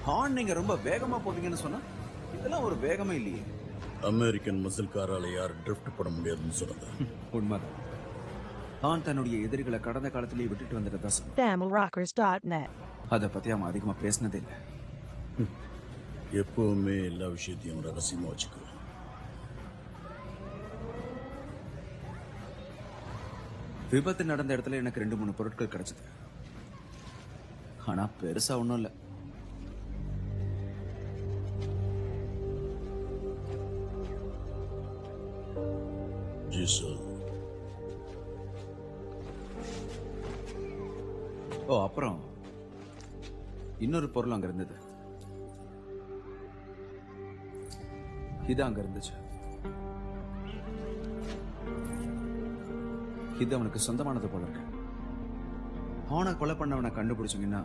Horn நீங்க ரொம்ப வேகமா போட்டீங்கன்னு சொன்னா இதெல்லாம் ஒரு வேகமே இல்லையே. அமெரிக்கன் மசில் காரால யார் ட்ரிஃப்ட் பண்ண முடியாதுன்னு சொன்னது. உண்மைதான். ஹார்ன் தன்னுடைய எதிரிகளை கடந்த காலத்திலேயே விட்டுட்டு வந்துட்டதா சொன்னான். TamilRockers.net. அதை பத்தி அவன் அதிகமா பேசினதே இல்லை. எப்பவுமே எல்லா விஷயத்தையும் ரகசியமா வச்சுக்குவேன். விபத்து நடந்த இடத்துல எனக்கு 2-3 பொருட்கள் கிடைச்சது. ஆனா பெருசா ஒண்ணும் இல்ல. ஓ, அப்புறம் இன்னொரு பொருள் அங்க இருந்தது. இது அங்க இருந்துச்சு. இது அவனுக்கு சொந்தமானது போல இருக்கு. அவனை கொலை பண்ணவனை கண்டுபிடிச்சீங்கன்னா